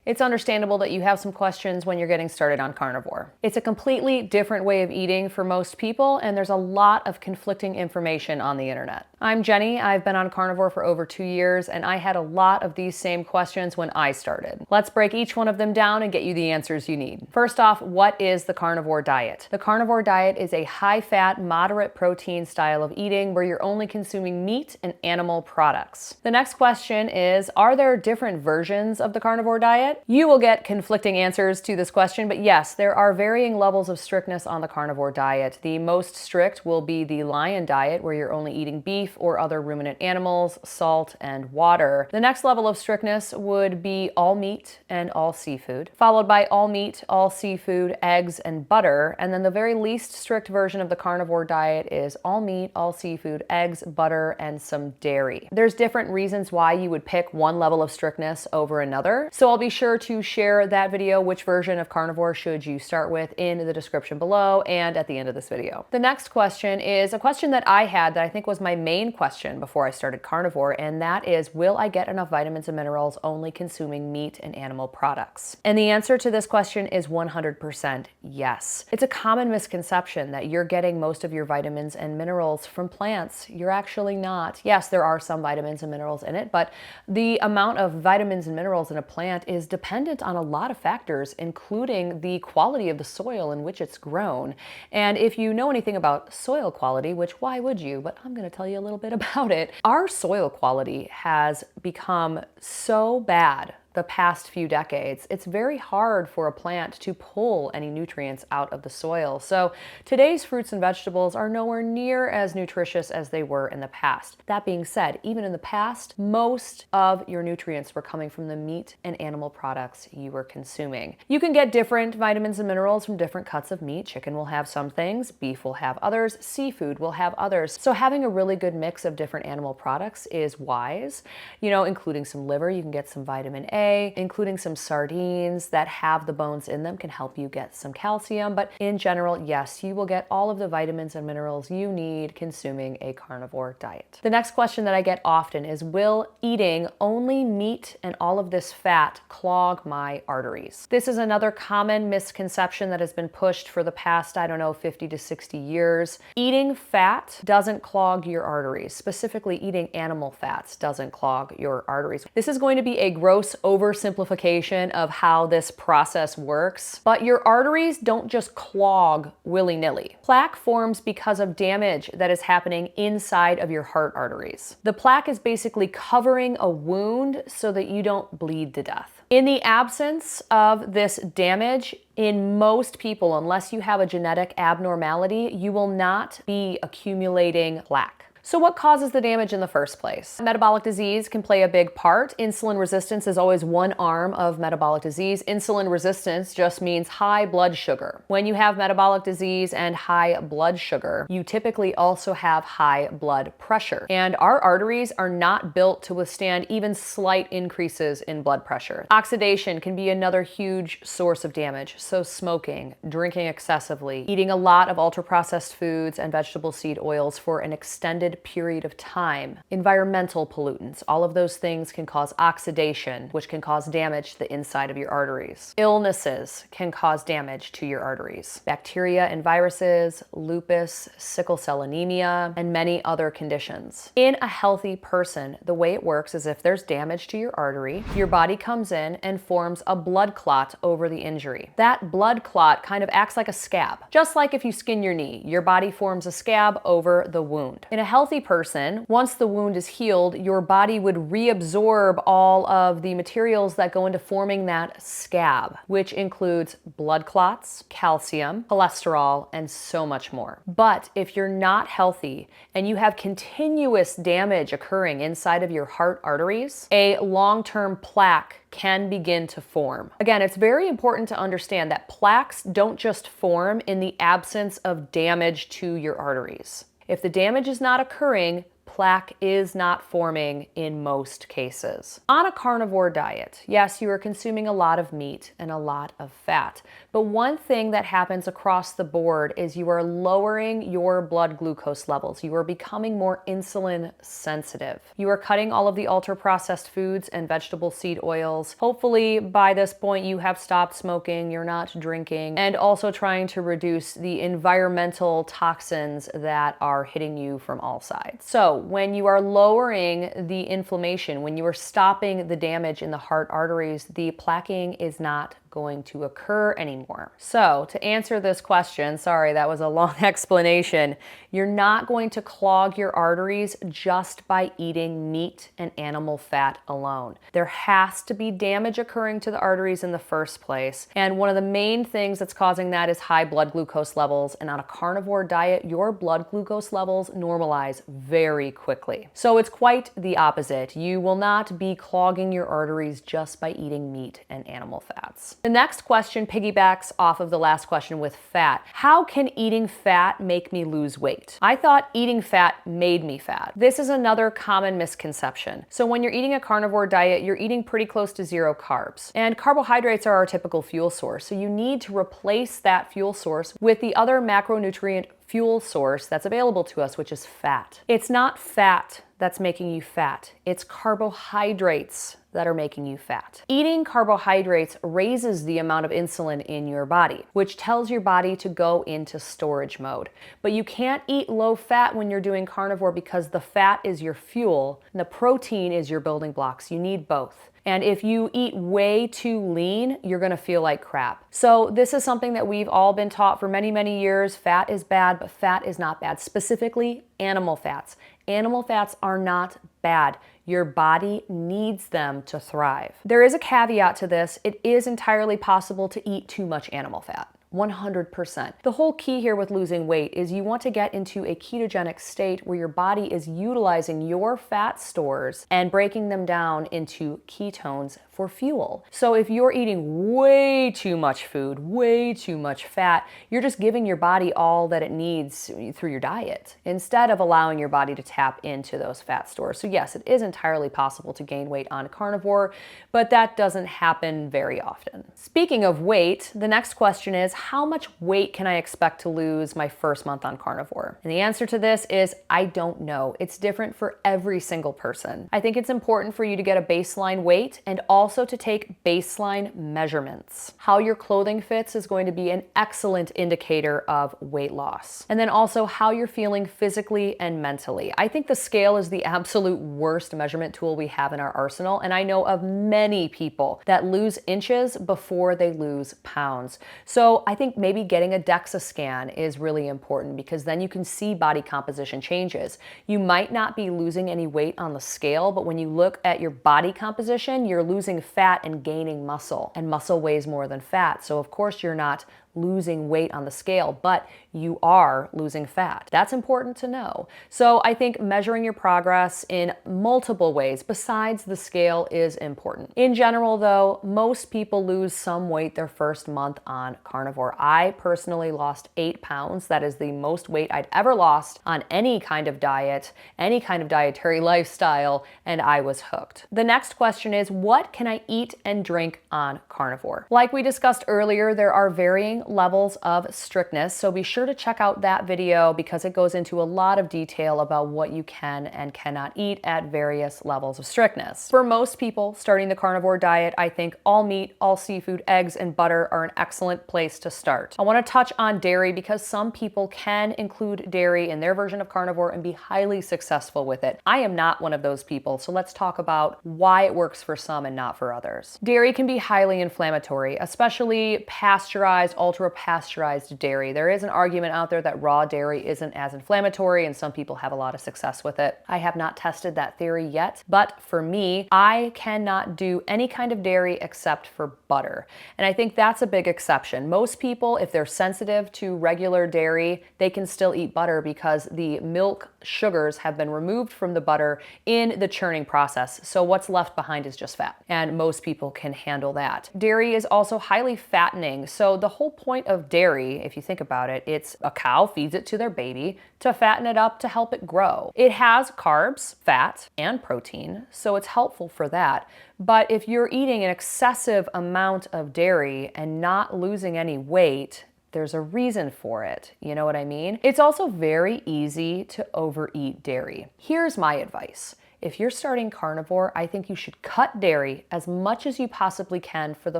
It's understandable that you have some questions when you're getting started on carnivore. It's a completely different way of eating for most people, and there's a lot of conflicting information on the internet. I'm Jenny. I've been on carnivore for over 2 years, and I had a lot of these same questions when I started. Let's break each one of them down and get you the answers you need. First off, what is the carnivore diet? The carnivore diet is a high-fat, moderate protein style of eating where you're only consuming meat and animal products. The next question is, are there different versions of the carnivore diet? You will get conflicting answers to this question, but yes, there are varying levels of strictness on the carnivore diet. The most strict will be the lion diet, where you're only eating beef or other ruminant animals, salt, and water. The next level of strictness would be all meat and all seafood, followed by all meat, all seafood, eggs, and butter. And then the very least strict version of the carnivore diet is all meat, all seafood, eggs, butter, and some dairy. There's different reasons why you would pick one level of strictness over another, so I'll be sure to share that video, which version of carnivore should you start with, in the description below and at the end of this video. The next question is a question that I had that I think was my main question before I started carnivore, and that is, will I get enough vitamins and minerals only consuming meat and animal products? And the answer to this question is 100% yes. It's a common misconception that you're getting most of your vitamins and minerals from plants. You're actually not. Yes, there are some vitamins and minerals in it, but the amount of vitamins and minerals in a plant is dependent on a lot of factors, including the quality of the soil in which it's grown. And if you know anything about soil quality, which why would you, but I'm going to tell you a little bit about it. Our soil quality has become so bad the past few decades, it's very hard for a plant to pull any nutrients out of the soil. So today's fruits and vegetables are nowhere near as nutritious as they were in the past. That being said, even in the past, most of your nutrients were coming from the meat and animal products you were consuming. You can get different vitamins and minerals from different cuts of meat. Chicken will have some things, beef will have others, seafood will have others. So having a really good mix of different animal products is wise. You know, including some liver, you can get some vitamin A, including some sardines that have the bones in them can help you get some calcium. But in general, yes, you will get all of the vitamins and minerals you need consuming a carnivore diet. The next question that I get often is, will eating only meat and all of this fat clog my arteries? This is another common misconception that has been pushed for the past, 50 to 60 years. Eating fat doesn't clog your arteries. Specifically, eating animal fats doesn't clog your arteries. This is going to be a gross oversimplification of how this process works, but your arteries don't just clog willy-nilly. Plaque forms because of damage that is happening inside of your heart arteries. The plaque is basically covering a wound so that you don't bleed to death. In the absence of this damage, in most people, unless you have a genetic abnormality, you will not be accumulating plaque. So what causes the damage in the first place? Metabolic disease can play a big part. Insulin resistance is always one arm of metabolic disease. Insulin resistance just means high blood sugar. When you have metabolic disease and high blood sugar, you typically also have high blood pressure. And our arteries are not built to withstand even slight increases in blood pressure. Oxidation can be another huge source of damage. So smoking, drinking excessively, eating a lot of ultra-processed foods and vegetable seed oils for an extended period of time, environmental pollutants, all of those things can cause oxidation, which can cause damage to the inside of your arteries. Illnesses can cause damage to your arteries. Bacteria and viruses, lupus, sickle cell anemia, and many other conditions. In a healthy person, the way it works is if there's damage to your artery, your body comes in and forms a blood clot over the injury. That blood clot kind of acts like a scab. Just like if you skin your knee, your body forms a scab over the wound. In a healthy person, once the wound is healed, your body would reabsorb all of the materials that go into forming that scab, which includes blood clots, calcium, cholesterol, and so much more. But if you're not healthy and you have continuous damage occurring inside of your heart arteries, a long-term plaque can begin to form. Again, it's very important to understand that plaques don't just form in the absence of damage to your arteries. If the damage is not occurring, Plaque is not forming in most cases. On a carnivore diet, yes, you are consuming a lot of meat and a lot of fat, but one thing that happens across the board is you are lowering your blood glucose levels. You are becoming more insulin sensitive. You are cutting all of the ultra-processed foods and vegetable seed oils. Hopefully by this point you have stopped smoking, you're not drinking, and also trying to reduce the environmental toxins that are hitting you from all sides. So when you are lowering the inflammation, when you are stopping the damage in the heart arteries, the plaquing is not going to occur anymore. So to answer this question, sorry, that was a long explanation, you're not going to clog your arteries just by eating meat and animal fat alone. There has to be damage occurring to the arteries in the first place. And one of the main things that's causing that is high blood glucose levels. And on a carnivore diet, your blood glucose levels normalize very quickly. So it's quite the opposite. You will not be clogging your arteries just by eating meat and animal fats. The next question piggybacks off of the last question with fat. How can eating fat make me lose weight? I thought eating fat made me fat. This is another common misconception. So when you're eating a carnivore diet, you're eating pretty close to zero carbs. And carbohydrates are our typical fuel source. So you need to replace that fuel source with the other macronutrient fuel source that's available to us, which is fat. It's not fat that's making you fat. It's carbohydrates that are making you fat. Eating carbohydrates raises the amount of insulin in your body, which tells your body to go into storage mode. But you can't eat low fat when you're doing carnivore because the fat is your fuel and the protein is your building blocks. You need both. And if you eat way too lean, you're gonna feel like crap. So this is something that we've all been taught for many, many years. Fat is bad, but fat is not bad. Specifically, animal fats. Animal fats are not bad. Your body needs them to thrive. There is a caveat to this. It is entirely possible to eat too much animal fat. 100%. The whole key here with losing weight is you want to get into a ketogenic state where your body is utilizing your fat stores and breaking them down into ketones for fuel. So if you're eating way too much food, way too much fat, you're just giving your body all that it needs through your diet instead of allowing your body to tap into those fat stores. So yes, it is entirely possible to gain weight on carnivore, but that doesn't happen very often. Speaking of weight, the next question is, how much weight can I expect to lose my first month on carnivore? And the answer to this is, I don't know. It's different for every single person. I think it's important for you to get a baseline weight and also to take baseline measurements. How your clothing fits is going to be an excellent indicator of weight loss. And then also how you're feeling physically and mentally. I think the scale is the absolute worst measurement tool we have in our arsenal, and I know of many people that lose inches before they lose pounds. So I think maybe getting a DEXA scan is really important because then you can see body composition changes. You might not be losing any weight on the scale, but when you look at your body composition, you're losing fat and gaining muscle, and muscle weighs more than fat. So of course you're not losing weight on the scale, but you are losing fat. That's important to know. So I think measuring your progress in multiple ways besides the scale is important. In general though, most people lose some weight their first month on carnivore. I personally lost 8 pounds. That is the most weight I'd ever lost on any kind of diet, any kind of dietary lifestyle, and I was hooked. The next question is, what can I eat and drink on carnivore? Like we discussed earlier, there are varying levels of strictness, so be sure to check out that video because it goes into a lot of detail about what you can and cannot eat at various levels of strictness. For most people starting the carnivore diet, I think all meat, all seafood, eggs, and butter are an excellent place to start. I want to touch on dairy because some people can include dairy in their version of carnivore and be highly successful with it. I am not one of those people, so let's talk about why it works for some and not for others. Dairy can be highly inflammatory, especially pasteurized, ultra-pasteurized dairy. There is an argument out there that raw dairy isn't as inflammatory, and some people have a lot of success with it. I have not tested that theory yet, but for me, I cannot do any kind of dairy except for butter. And I think that's a big exception. Most people, if they're sensitive to regular dairy, they can still eat butter because the milk sugars have been removed from the butter in the churning process. So what's left behind is just fat. and most people can handle that. Dairy is also highly fattening. So the whole point of dairy, if you think about it, it's a cow feeds it to their baby to fatten it up to help it grow. It has carbs, fat, and protein, so it's helpful for that. But if you're eating an excessive amount of dairy and not losing any weight, there's a reason for it. You know what I mean? It's also very easy to overeat dairy. Here's my advice. If you're starting carnivore, I think you should cut dairy as much as you possibly can for the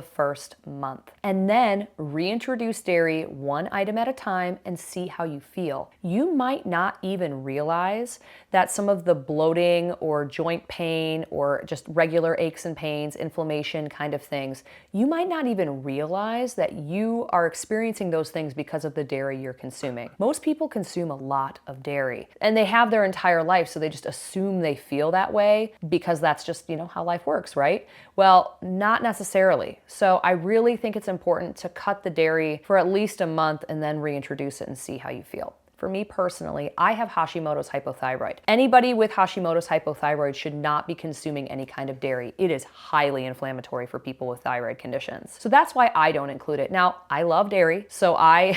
first month, and then reintroduce dairy one item at a time and see how you feel. You might not even realize that some of the bloating or joint pain or just regular aches and pains, inflammation kind of things, you might not even realize that you are experiencing those things because of the dairy you're consuming. Most people consume a lot of dairy and they have their entire life, so they just assume they feel that way because that's just, how life works, right? Well, not necessarily. So I really think it's important to cut the dairy for at least a month and then reintroduce it and see how you feel. For me personally, I have Hashimoto's hypothyroid. Anybody with Hashimoto's hypothyroid should not be consuming any kind of dairy. It is highly inflammatory for people with thyroid conditions. So that's why I don't include it. Now, I love dairy, so I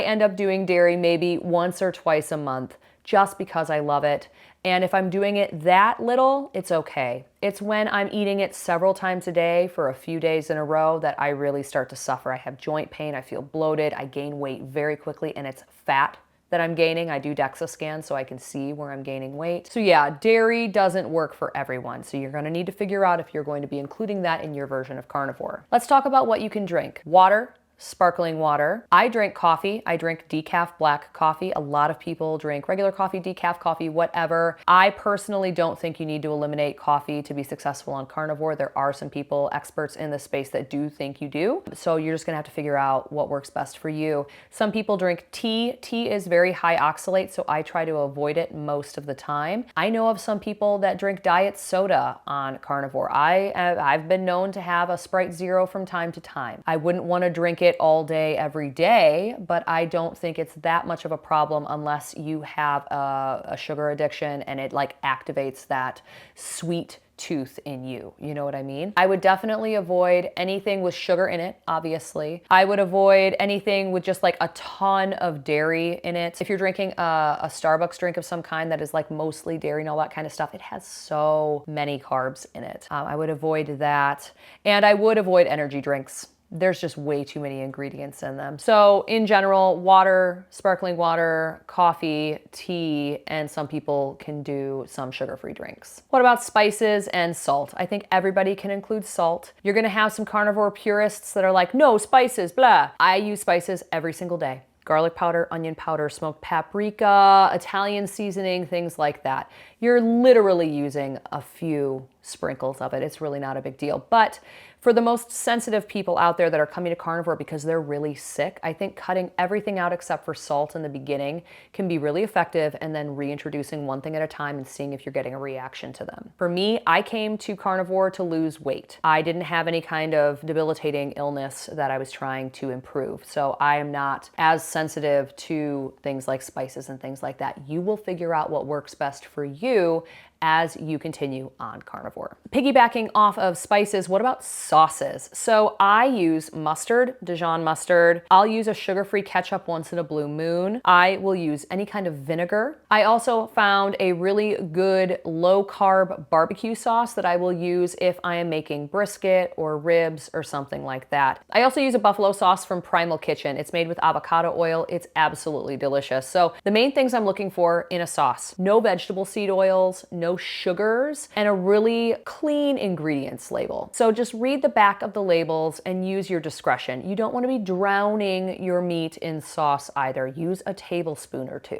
end up doing dairy maybe once or twice a month just because I love it. And if I'm doing it that little, it's okay. It's when I'm eating it several times a day for a few days in a row that I really start to suffer. I have joint pain, I feel bloated, I gain weight very quickly, and it's fat that I'm gaining. I do DEXA scans so I can see where I'm gaining weight. So yeah, dairy doesn't work for everyone. So you're gonna need to figure out if you're going to be including that in your version of carnivore. Let's talk about what you can drink. Water. Sparkling water. I drink coffee. I drink decaf black coffee. A lot of people drink regular coffee, decaf coffee, whatever. I personally don't think you need to eliminate coffee to be successful on carnivore. There are some people, experts in this space, that do think you do. So you're just gonna have to figure out what works best for you. Some people drink tea. Tea is very high oxalate, so I try to avoid it most of the time. I know of some people that drink diet soda on carnivore. I've been known to have a Sprite Zero from time to time. I wouldn't want to drink it all day, every day, but I don't think it's that much of a problem unless you have a sugar addiction and it activates that sweet tooth in you. You know what I mean? I would definitely avoid anything with sugar in it, obviously. I would avoid anything with just a ton of dairy in it. If you're drinking a Starbucks drink of some kind that is mostly dairy and all that kind of stuff, it has so many carbs in it. I would avoid that. And I would avoid energy drinks. There's just way too many ingredients in them. So in general, water, sparkling water, coffee, tea, and some people can do some sugar-free drinks. What about spices and salt? I think everybody can include salt. You're gonna have some carnivore purists that are like, no spices, blah. I use spices every single day. Garlic powder, onion powder, smoked paprika, Italian seasoning, things like that. You're literally using a few sprinkles of it. It's really not a big deal. But for the most sensitive people out there that are coming to carnivore because they're really sick, I think cutting everything out except for salt in the beginning can be really effective, and then reintroducing one thing at a time and seeing if you're getting a reaction to them. For me, I came to carnivore to lose weight. I didn't have any kind of debilitating illness that I was trying to improve. So I am not as sensitive to things like spices and things like that. You will figure out what works best for you as you continue on carnivore. Piggybacking off of spices, what about sauces? So I use mustard, Dijon mustard. I'll use a sugar-free ketchup once in a blue moon. I will use any kind of vinegar. I also found a really good low-carb barbecue sauce that I will use if I am making brisket or ribs or something like that. I also use a buffalo sauce from Primal Kitchen. It's made with avocado oil. It's absolutely delicious. So the main things I'm looking for in a sauce: no vegetable seed oils, no sugars, and a really clean ingredients label. So just read the back of the labels and use your discretion. You don't want to be drowning your meat in sauce either. Use a tablespoon or two,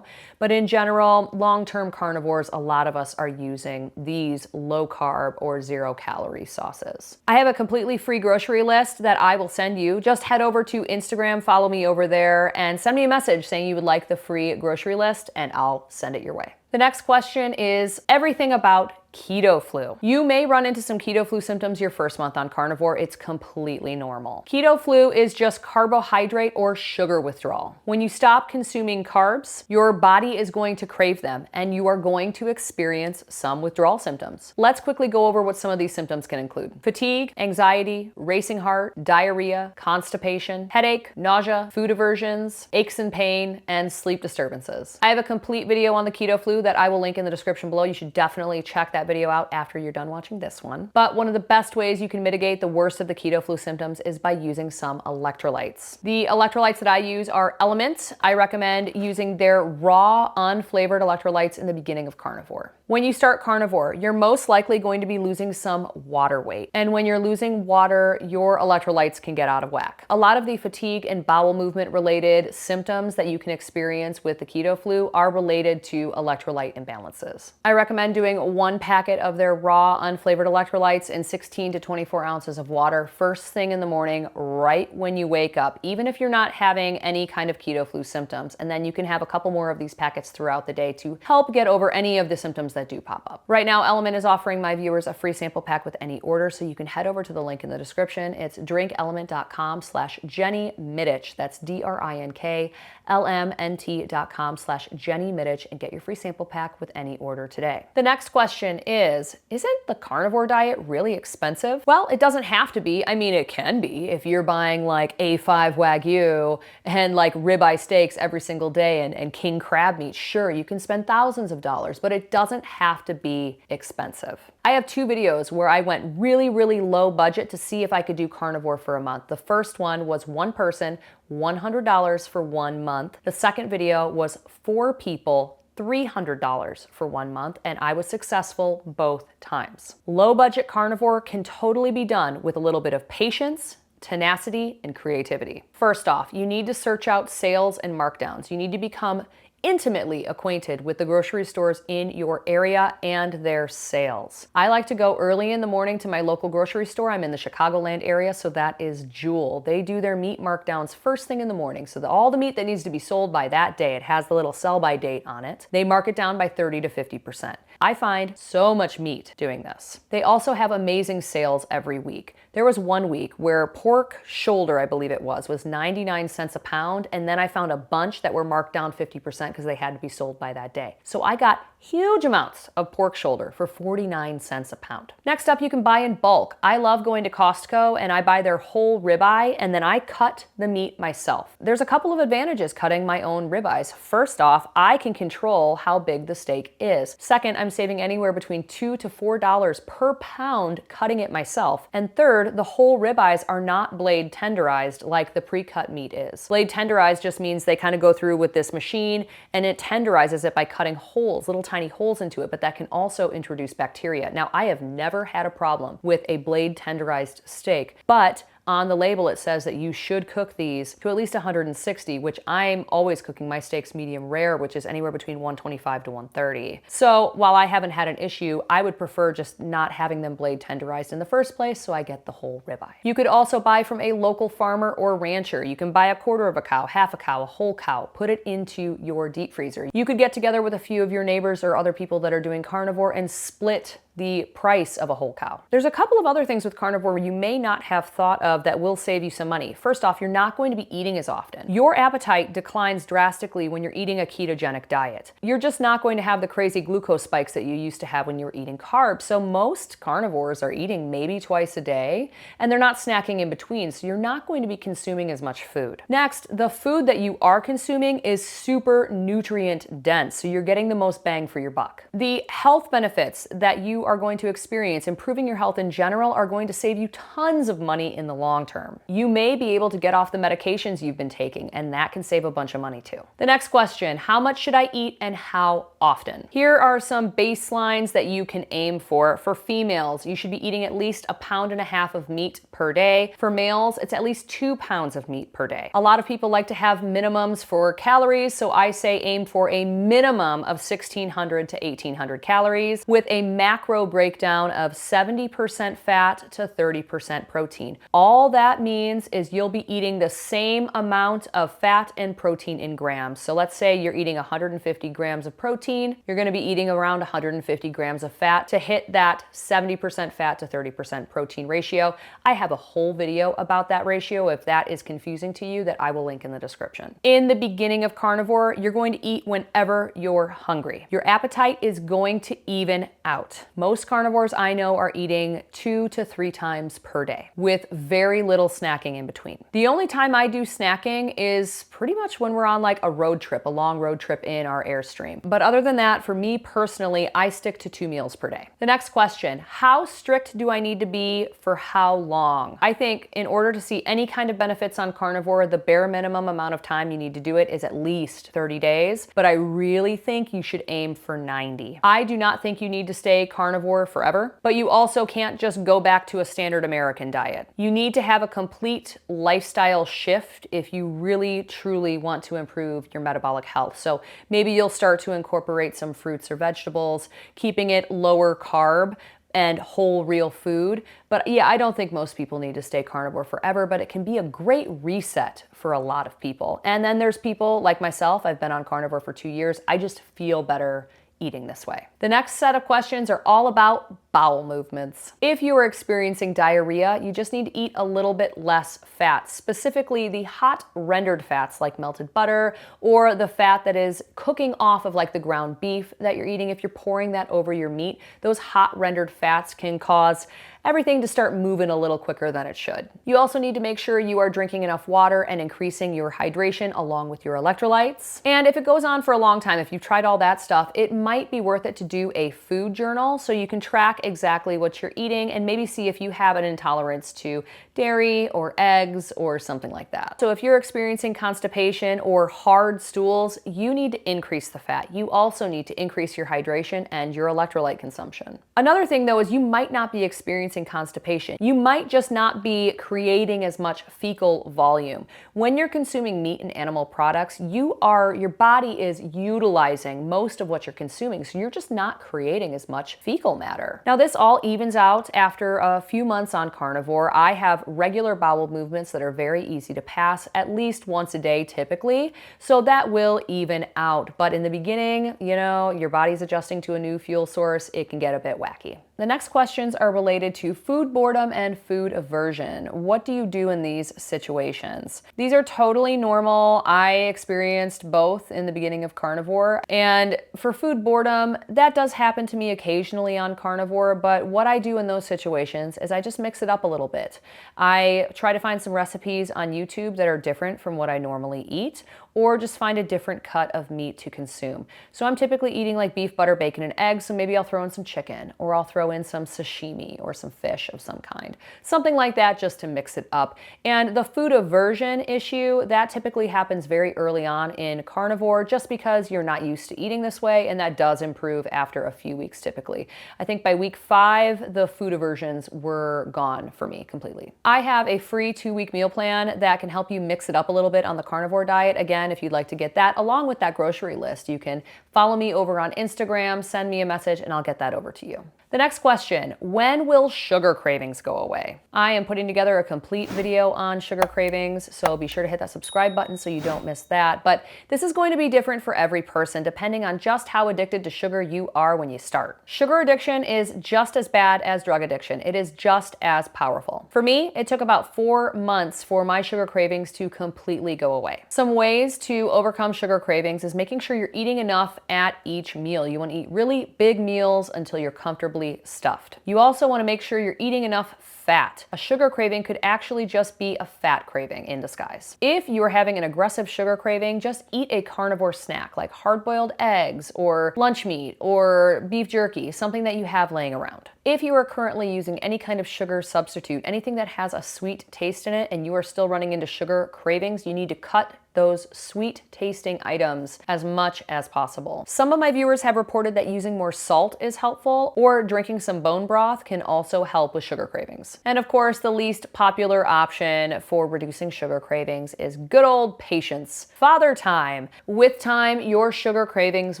But in general, long-term carnivores, a lot of us are using these low-carb or zero-calorie sauces. I have a completely free grocery list that I will send you. Just head over to Instagram, follow me over there, and send me a message saying you would like the free grocery list, and I'll send it your way. The next question is everything about keto flu. You may run into some keto flu symptoms your first month on carnivore. It's completely normal. Keto flu is just carbohydrate or sugar withdrawal. When you stop consuming carbs, your body is going to crave them and you are going to experience some withdrawal symptoms. Let's quickly go over what some of these symptoms can include. Fatigue, anxiety, racing heart, diarrhea, constipation, headache, nausea, food aversions, aches and pain, and sleep disturbances. I have a complete video on the keto flu that I will link in the description below. You should definitely check that video out after you're done watching this one. But one of the best ways you can mitigate the worst of the keto flu symptoms is by using some electrolytes. The electrolytes that I use are Element. I recommend using their raw, unflavored electrolytes in the beginning of carnivore. When you start carnivore, you're most likely going to be losing some water weight. And when you're losing water, your electrolytes can get out of whack. A lot of the fatigue and bowel movement related symptoms that you can experience with the keto flu are related to electrolyte imbalances. I recommend doing 1 packet of their raw, unflavored electrolytes in 16 to 24 ounces of water first thing in the morning, right when you wake up, even if you're not having any kind of keto flu symptoms. And then you can have a couple more of these packets throughout the day to help get over any of the symptoms that do pop up. Right now, Element is offering my viewers a free sample pack with any order, so you can head over to the link in the description. It's drinkelement.com/Jenny Middich. That's DRINKLMNT.com/Jenny Middich and get your free sample pack with any order today. The next question is, isn't the carnivore diet really expensive? Well, it doesn't have to be. I mean, it can be if you're buying like A5 Wagyu and like ribeye steaks every single day and king crab meat. Sure, you can spend thousands of dollars, but it doesn't have to be expensive. I have 2 videos where I went really, really low budget to see if I could do carnivore for a month. The first one was 1 person, $100 for 1 month. The second video was 4 people, $300 for 1 month, and I was successful both times. Low budget carnivore can totally be done with a little bit of patience, tenacity, and creativity. First off, you need to search out sales and markdowns. You need to become intimately acquainted with the grocery stores in your area and their sales. I like to go early in the morning to my local grocery store. I'm in the Chicagoland area, so that is Jewel. They do their meat markdowns first thing in the morning. So all the meat that needs to be sold by that day, it has the little sell by date on it. They mark it down by 30 to 50%. I find so much meat doing this. They also have amazing sales every week. There was 1 week where pork shoulder, I believe it was 99 cents a pound, and then I found a bunch that were marked down 50% because they had to be sold by that day. So I got huge amounts of pork shoulder for 49 cents a pound. Next up, you can buy in bulk. I love going to Costco and I buy their whole ribeye and then I cut the meat myself. There's a couple of advantages cutting my own ribeyes. First off, I can control how big the steak is. Second, I'm saving anywhere between $2 to $4 per pound cutting it myself. And third, the whole ribeyes are not blade tenderized like the pre-cut meat is. Blade tenderized just means they kind of go through with this machine and it tenderizes it by cutting holes, little tiny holes into it, but that can also introduce bacteria. Now, I have never had a problem with a blade tenderized steak, but on the label, it says that you should cook these to at least 160, which I'm always cooking my steaks medium rare, which is anywhere between 125 to 130. So while I haven't had an issue, I would prefer just not having them blade tenderized in the first place, so I get the whole ribeye. You could also buy from a local farmer or rancher. You can buy a quarter of a cow, half a cow, a whole cow, put it into your deep freezer. You could get together with a few of your neighbors or other people that are doing carnivore and split the price of a whole cow. There's a couple of other things with carnivore you may not have thought of that will save you some money. First off, you're not going to be eating as often. Your appetite declines drastically when you're eating a ketogenic diet. You're just not going to have the crazy glucose spikes that you used to have when you were eating carbs. So most carnivores are eating maybe twice a day, and they're not snacking in between, so you're not going to be consuming as much food. Next, the food that you are consuming is super nutrient dense, so you're getting the most bang for your buck. The health benefits that you are going to experience, improving your health in general, are going to save you tons of money in the long term. You may be able to get off the medications you've been taking, and that can save a bunch of money too. The next question, how much should I eat and how often? Here are some baselines that you can aim for. For females, you should be eating at least 1.5 pounds of meat per day. For males, it's at least 2 pounds of meat per day. A lot of people like to have minimums for calories, so I say aim for a minimum of 1,600 to 1,800 calories with a macro macro breakdown of 70% fat to 30% protein. All that means is you'll be eating the same amount of fat and protein in grams. So let's say you're eating 150 grams of protein, you're going to be eating around 150 grams of fat to hit that 70% fat to 30% protein ratio. I have a whole video about that ratio if that is confusing to you that I will link in the description. In the beginning of carnivore, you're going to eat whenever you're hungry. Your appetite is going to even out. Most carnivores I know are eating 2 to 3 times per day with very little snacking in between. The only time I do snacking is pretty much when we're on like a road trip, a long road trip in our Airstream. But other than that, for me personally, I stick to 2 meals per day. The next question, how strict do I need to be for how long? I think in order to see any kind of benefits on carnivore, the bare minimum amount of time you need to do it is at least 30 days, but I really think you should aim for 90. I do not think you need to stay carnivore forever, but you also can't just go back to a standard American diet. You need to have a complete lifestyle shift if you really truly want to improve your metabolic health. So maybe you'll start to incorporate some fruits or vegetables, keeping it lower carb and whole real food. But yeah, I don't think most people need to stay carnivore forever, but it can be a great reset for a lot of people. And then there's people like myself, I've been on carnivore for 2 years. I just feel better eating this way. The next set of questions are all about bowel movements. If you are experiencing diarrhea, you just need to eat a little bit less fat, specifically the hot rendered fats like melted butter or the fat that is cooking off of like the ground beef that you're eating. If you're pouring that over your meat, those hot rendered fats can cause everything to start moving a little quicker than it should. You also need to make sure you are drinking enough water and increasing your hydration along with your electrolytes. And if it goes on for a long time, if you've tried all that stuff, it might be worth it to do a food journal so you can track exactly what you're eating and maybe see if you have an intolerance to dairy or eggs or something like that. So if you're experiencing constipation or hard stools, you need to increase the fat. You also need to increase your hydration and your electrolyte consumption. Another thing though is you might not be experiencing constipation. You might just not be creating as much fecal volume. When you're consuming meat and animal products, your body is utilizing most of what you're consuming, so you're just not creating as much fecal matter. Now this all evens out after a few months on carnivore. I have regular bowel movements that are very easy to pass at least once a day typically, so that will even out. But in the beginning, your body's adjusting to a new fuel source. It can get a bit wacky. The next questions are related to food boredom and food aversion. What do you do in these situations? These are totally normal. I experienced both in the beginning of carnivore. And for food boredom, that does happen to me occasionally on carnivore, but what I do in those situations is I just mix it up a little bit. I try to find some recipes on YouTube that are different from what I normally eat, or just find a different cut of meat to consume. So I'm typically eating like beef, butter, bacon, and eggs, so maybe I'll throw in some chicken, or I'll throw in some sashimi or some fish of some kind. Something like that just to mix it up. And the food aversion issue, that typically happens very early on in carnivore just because you're not used to eating this way, and that does improve after a few weeks typically. I think by week 5, the food aversions were gone for me completely. I have a free 2-week meal plan that can help you mix it up a little bit on the carnivore diet. Again, if you'd like to get that along with that grocery list, you can follow me over on Instagram, send me a message, and I'll get that over to you. The next question, when will sugar cravings go away? I am putting together a complete video on sugar cravings, so be sure to hit that subscribe button so you don't miss that. But this is going to be different for every person depending on just how addicted to sugar you are when you start. Sugar addiction is just as bad as drug addiction. It is just as powerful. For me, it took about 4 months for my sugar cravings to completely go away. Some ways to overcome sugar cravings is making sure you're eating enough at each meal. You want to eat really big meals until you're comfortably stuffed. You also want to make sure you're eating enough fat. A sugar craving could actually just be a fat craving in disguise. If you are having an aggressive sugar craving, just eat a carnivore snack like hard-boiled eggs or lunch meat or beef jerky, something that you have laying around. If you are currently using any kind of sugar substitute, anything that has a sweet taste in it, and you are still running into sugar cravings, you need to cut those sweet tasting items as much as possible. Some of my viewers have reported that using more salt is helpful, or drinking some bone broth can also help with sugar cravings. And of course, the least popular option for reducing sugar cravings is good old patience. Father time. With time, your sugar cravings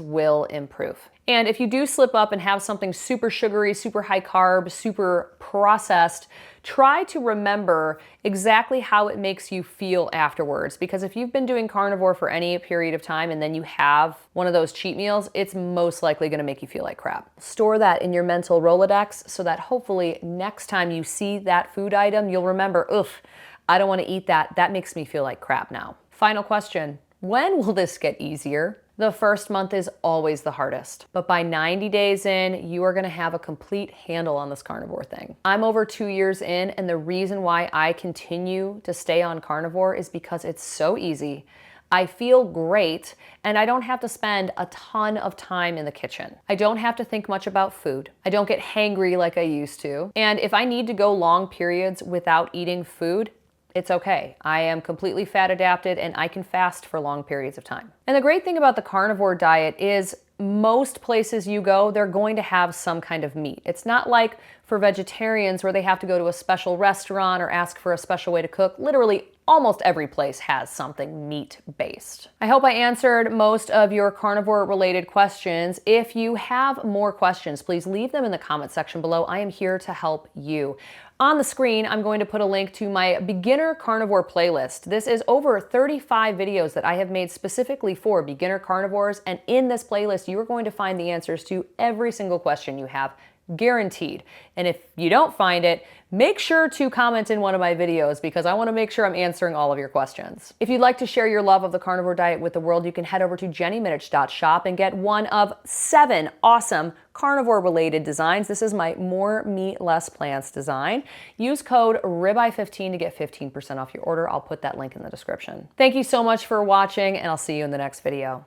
will improve. And if you do slip up and have something super sugary, super high carb, super processed, try to remember exactly how it makes you feel afterwards. Because if you've been doing carnivore for any period of time and then you have one of those cheat meals, it's most likely going to make you feel like crap. Store that in your mental Rolodex so that hopefully next time you see that food item, you'll remember, oof, I don't want to eat that. That makes me feel like crap now. Final question. When will this get easier? The first month is always the hardest, but by 90 days in, you are gonna have a complete handle on this carnivore thing. I'm over 2 years in, and the reason why I continue to stay on carnivore is because it's so easy. I feel great, and I don't have to spend a ton of time in the kitchen. I don't have to think much about food. I don't get hangry like I used to. And if I need to go long periods without eating food, it's okay. I am completely fat adapted and I can fast for long periods of time. And the great thing about the carnivore diet is most places you go, they're going to have some kind of meat. It's not like for vegetarians where they have to go to a special restaurant or ask for a special way to cook. Literally almost every place has something meat-based. I hope I answered most of your carnivore-related questions. If you have more questions, please leave them in the comment section below. I am here to help you. On the screen, I'm going to put a link to my beginner carnivore playlist. This is over 35 videos that I have made specifically for beginner carnivores, and in this playlist, you are going to find the answers to every single question you have, guaranteed. And if you don't find it, make sure to comment in one of my videos because I want to make sure I'm answering all of your questions. If you'd like to share your love of the carnivore diet with the world, you can head over to jennyminich.shop and get one of 7 awesome carnivore-related designs. This is my More Meat, Less Plants design. Use code RIBEYE15 to get 15% off your order. I'll put that link in the description. Thank you so much for watching, and I'll see you in the next video.